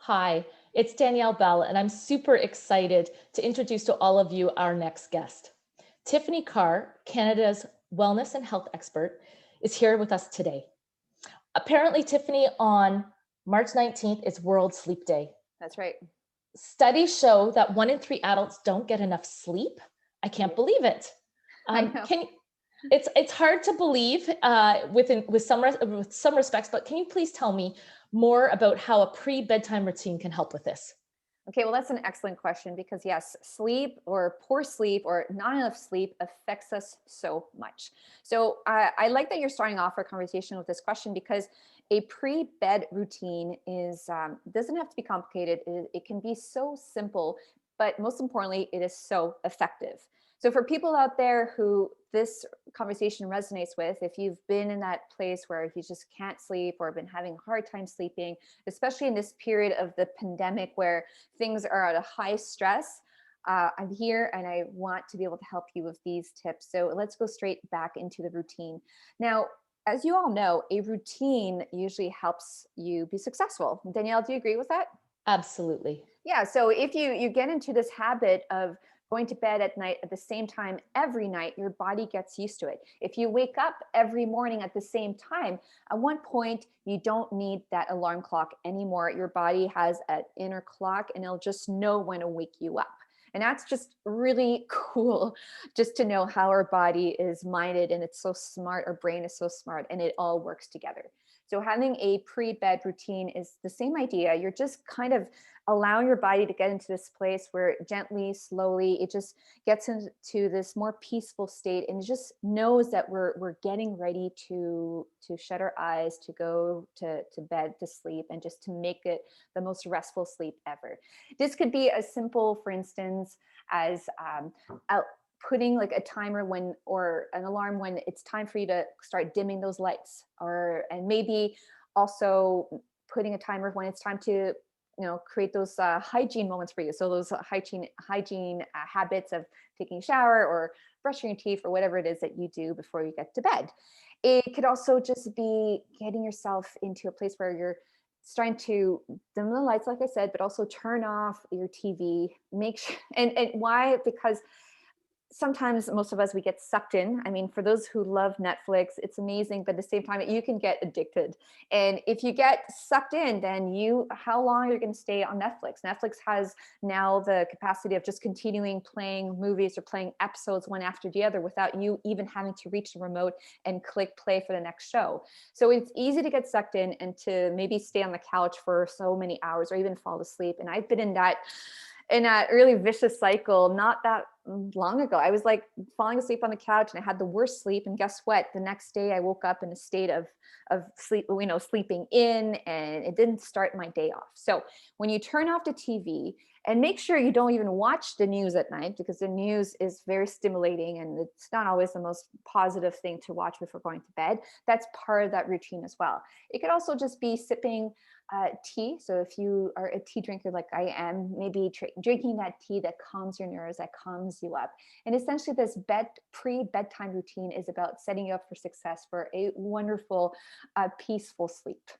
Hi, it's Danielle Bell, and I'm super excited to introduce to all of you our next guest. Tiffanie Carr, Canada's wellness and health expert, is here with us today. Apparently, Tiffanie, on March 19th is World Sleep Day. That's right. Studies show that 1 in 3 adults don't get enough sleep. I can't Yeah, believe it. I know. Can it's hard to believe with some respects, but can you please tell me more about how a pre-bedtime routine can help with this? Okay, well, that's an excellent question because, yes, sleep or poor sleep or not enough sleep affects us so much. So, I like that you're starting off our conversation with this question because a pre bed routine doesn't have to be complicated. It can be so simple, but most importantly, it is so effective. So, for people out there who this conversation resonates with, if you've been in that place where you just can't sleep or been having a hard time sleeping, especially in this period of the pandemic where things are at a high stress, I'm here and I want to be able to help you with these tips. So let's go straight back into the routine. Now, as you all know, a routine usually helps you be successful. Danielle, do you agree with that? Absolutely. Yeah, so if you get into this habit of going to bed at night at the same time every night, your body gets used to it. If you wake up every morning at the same time, at one point you don't need that alarm clock anymore. Your body has an inner clock and it'll just know when to wake you up. And that's just really cool just to know how our body is minded and it's so smart, our brain is so smart and it all works together. So having a pre-bed routine is the same idea. You're just kind of allowing your body to get into this place where gently, slowly, it just gets into this more peaceful state, and it just knows that we're getting ready to shut our eyes, to go to bed, to sleep, and just to make it the most restful sleep ever. This could be as simple, for instance, as out putting like a timer when or an alarm when it's time for you to start dimming those lights, or and maybe also putting a timer when it's time to create those hygiene moments for you. So those hygiene habits of taking a shower or brushing your teeth or whatever it is that you do before you get to bed. It could also just be getting yourself into a place where you're starting to dim the lights, like I said, but also turn off your TV. Make sure, and why? Because sometimes most of us, we get sucked in. I mean, for those who love Netflix, it's amazing, but at the same time you can get addicted. And if you get sucked in, then how long are you going to stay on Netflix has now the capacity of just continuing playing movies or playing episodes one after the other without you even having to reach the remote and click play for the next show. So it's easy to get sucked in and to maybe stay on the couch for so many hours or even fall asleep. And I've been in that really vicious cycle not that long ago. I was like falling asleep on the couch and I had the worst sleep. And guess what? The next day I woke up in a state of sleep, sleeping in, and it didn't start my day off. So when you turn off the TV, and make sure you don't even watch the news at night, because the news is very stimulating and it's not always the most positive thing to watch before going to bed. That's part of that routine as well. It could also just be sipping tea. So if you are a tea drinker like I am, maybe drinking that tea that calms your nerves, that calms you up. And essentially this pre-bedtime routine is about setting you up for success for a wonderful, peaceful sleep.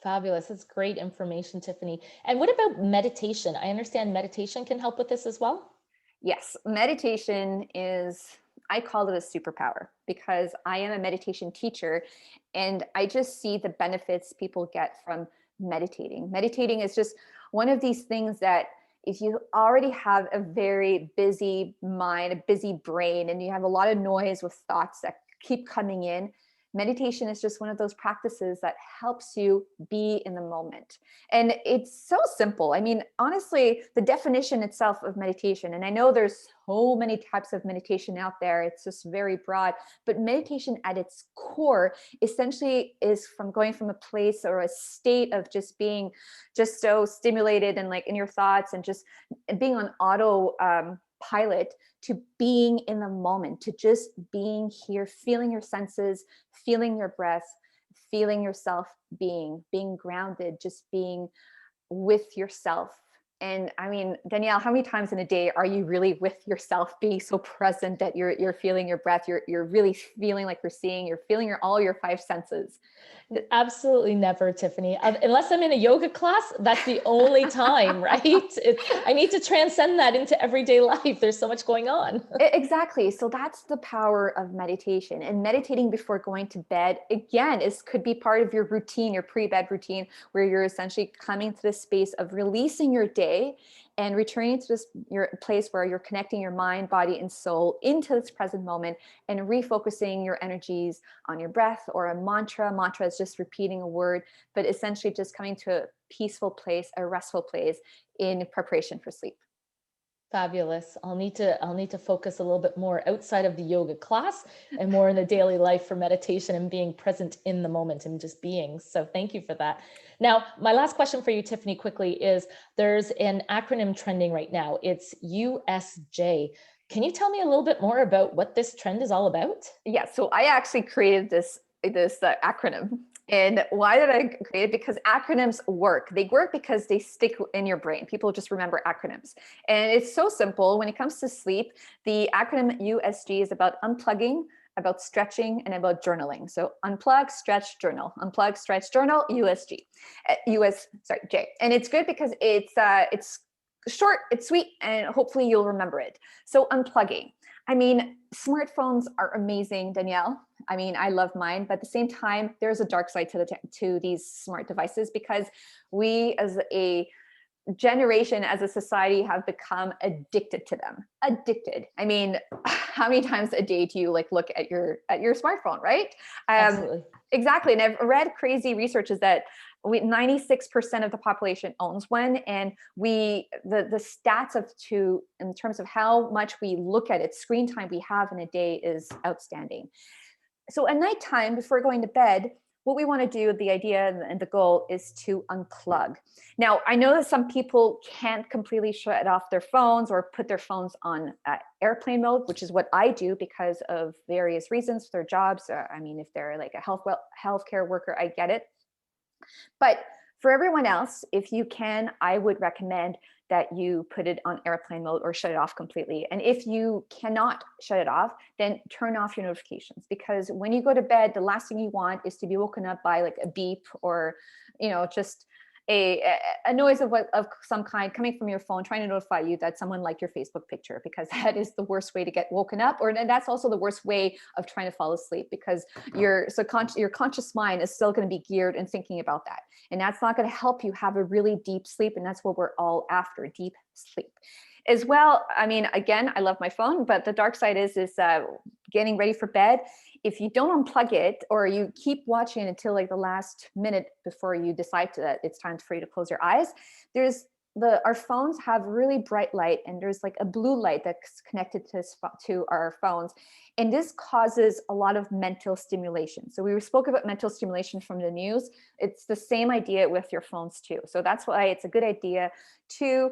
Fabulous. That's great information, Tiffanie. And what about meditation? I understand meditation can help with this as well. Yes, meditation is, I call it a superpower because I am a meditation teacher and I just see the benefits people get from meditating. Meditating is just one of these things that if you already have a very busy mind, a busy brain, and you have a lot of noise with thoughts that keep coming in, meditation is just one of those practices that helps you be in the moment. And it's so simple. I mean, honestly, the definition itself of meditation, and I know there's so many types of meditation out there, it's just very broad, but meditation at its core essentially is from going from a place or a state of just being just so stimulated and like in your thoughts and just being on auto pilot, to being in the moment, to just being here, feeling your senses, feeling your breath, feeling yourself, being grounded, just being with yourself. And I mean, Danielle, how many times in a day are you really with yourself, being so present that you're feeling your breath, you're really feeling like you're seeing, you're feeling all your five senses? Absolutely never, Tiffany. Unless I'm in a yoga class, that's the only time, right? I need to transcend that into everyday life. There's so much going on. Exactly. So that's the power of meditation. And meditating before going to bed, again, is could be part of your routine, your pre-bed routine, where you're essentially coming to this space of releasing your day and returning to this your place where you're connecting your mind, body, and soul into this present moment and refocusing your energies on your breath or a mantra. Mantra is just repeating a word, but essentially just coming to a peaceful place, a restful place in preparation for sleep. Fabulous. I'll need to focus a little bit more outside of the yoga class and more in the daily life for meditation and being present in the moment and just being. So thank you for that. Now, my last question for you, Tiffany, quickly is there's an acronym trending right now. It's USJ. Can you tell me a little bit more about what this trend is all about? Yeah, so I actually created this acronym. And why did I create it? Because acronyms work. They work because they stick in your brain. People just remember acronyms. And it's so simple. When it comes to sleep, the acronym USG is about unplugging, about stretching, and about journaling. So unplug, stretch, journal. Unplug, stretch, journal, USG. J. And it's good because it's short, it's sweet, and hopefully you'll remember it. So unplugging. I mean, smartphones are amazing, Danielle. I mean, I love mine, but at the same time, there's a dark side to these smart devices because we as a generation, as a society, have become addicted to them. Addicted. I mean, how many times a day do you like look at your smartphone, right? Absolutely. Exactly. And I've read crazy research is that 96% of the population owns one, and the stats of to in terms of how much we look at it, screen time we have in a day is outstanding. So at nighttime, before going to bed, what we want to do, the idea and the goal is to unplug. Now, I know that some people can't completely shut off their phones or put their phones on airplane mode, which is what I do because of various reasons, their jobs. I mean, if they're like a healthcare worker, I get it. But for everyone else, if you can, I would recommend that you put it on airplane mode or shut it off completely. And if you cannot shut it off, then turn off your notifications, because when you go to bed, the last thing you want is to be woken up by like a beep or, just a noise of some kind coming from your phone trying to notify you that someone liked your Facebook picture, because that is the worst way to get woken up, or and that's also the worst way of trying to fall asleep, because your conscious mind is still going to be geared and thinking about that, and that's not going to help you have a really deep sleep, and that's what we're all after, deep sleep as well. I mean, again, I love my phone, but the dark side is getting ready for bed. If you don't unplug it or you keep watching until like the last minute before you decide that it's time for you to close your eyes, our phones have really bright light, and there's like a blue light that's connected to our phones, and this causes a lot of mental stimulation. So we spoke about mental stimulation from the news. It's the same idea with your phones too. So that's why it's a good idea to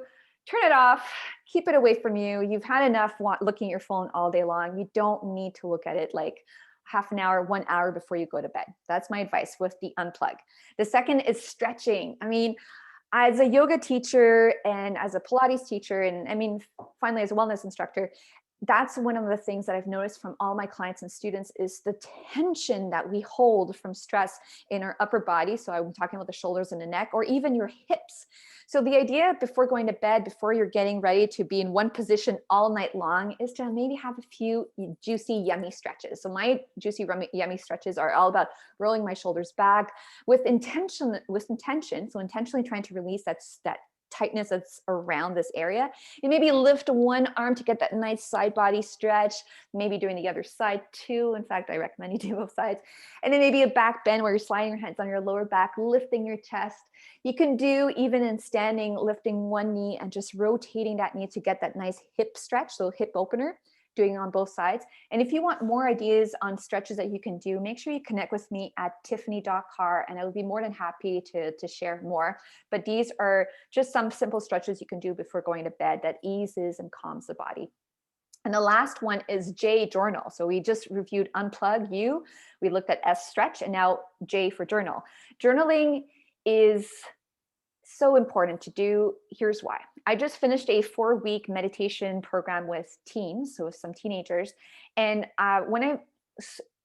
turn it off, keep it away from you. You've had enough looking at your phone all day long. You don't need to look at it like half an hour, 1 hour before you go to bed. That's my advice with the unplug. The second is stretching. I mean, as a yoga teacher and as a Pilates teacher, and I mean, finally as a wellness instructor, that's one of the things that I've noticed from all my clients and students is the tension that we hold from stress in our upper body. So I'm talking about the shoulders and the neck, or even your hips. So the idea before going to bed, before you're getting ready to be in one position all night long, is to maybe have a few juicy, yummy stretches. So my juicy, yummy stretches are all about rolling my shoulders back with intention. So intentionally trying to release that tightness that's around this area, and maybe lift one arm to get that nice side body stretch, maybe doing the other side too. In fact, I recommend you do both sides. And then maybe a back bend where you're sliding your hands on your lower back, lifting your chest. You can do, even in standing, lifting one knee and just rotating that knee to get that nice hip stretch, so hip opener, doing it on both sides. And if you want more ideas on stretches that you can do, make sure you connect with me at tiffanie.carr, and I will be more than happy to share more. But these are just some simple stretches you can do before going to bed that eases and calms the body. And the last one is J, journal. So we just reviewed unplug, U, we looked at S, stretch, and now J for journal. Journaling is so important to do. Here's why. I just finished a 4-week meditation program with teens, so with some teenagers. And when I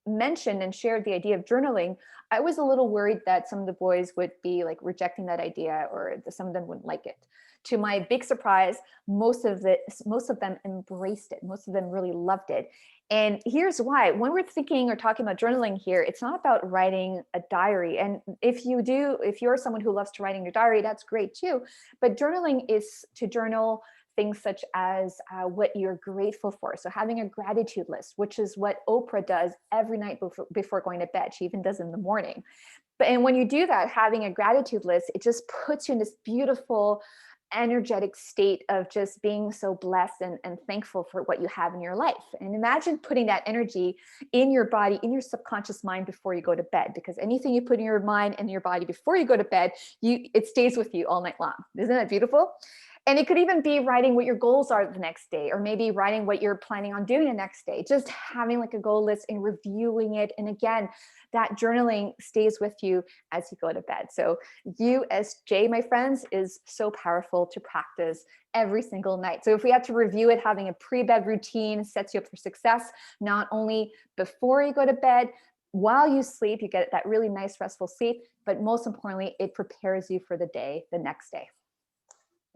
mentioned and shared the idea of journaling, I was a little worried that some of the boys would be like rejecting that idea, or some of them wouldn't like it. To my big surprise, most of them embraced it. Most of them really loved it. And here's why. When we're thinking or talking about journaling here, it's not about writing a diary. And if you're someone who loves to write in your diary, that's great too. But journaling is to journal things such as what you're grateful for. So having a gratitude list, which is what Oprah does every night before going to bed. She even does it in the morning. And when you do that, having a gratitude list, it just puts you in this beautiful, energetic state of just being so blessed and thankful for what you have in your life. And imagine putting that energy in your body, in your subconscious mind before you go to bed, because anything you put in your mind and your body before you go to bed, it stays with you all night long. Isn't that beautiful? And it could even be writing what your goals are the next day, or maybe writing what you're planning on doing the next day, just having like a goal list and reviewing it. And again, that journaling stays with you as you go to bed. So USJ, my friends, is so powerful to practice every single night. So if we had to review it, having a pre-bed routine sets you up for success, not only before you go to bed, while you sleep, you get that really nice restful sleep, but most importantly, it prepares you for the day, the next day.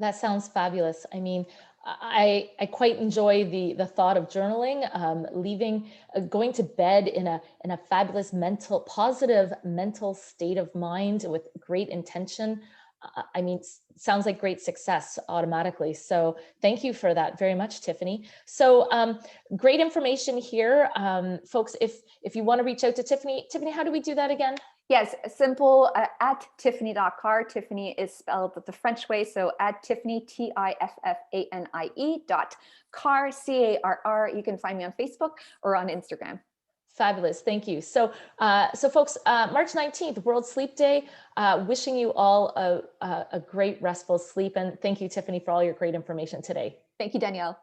That sounds fabulous. I mean, I quite enjoy the thought of journaling, going to bed in a fabulous positive mental state of mind with great intention. I mean, sounds like great success automatically. So thank you for that very much, Tiffanie. So great information here, folks. If you want to reach out to Tiffanie, how do we do that again? Yes, simple, at Tiffanie.Carr. Tiffanie is spelled the French way. So at Tiffanie, Tiffanie.Carr, Carr. You can find me on Facebook or on Instagram. Fabulous. Thank you. So, folks, March 19th, World Sleep Day, wishing you all a great restful sleep. And thank you, Tiffanie, for all your great information today. Thank you, Danielle.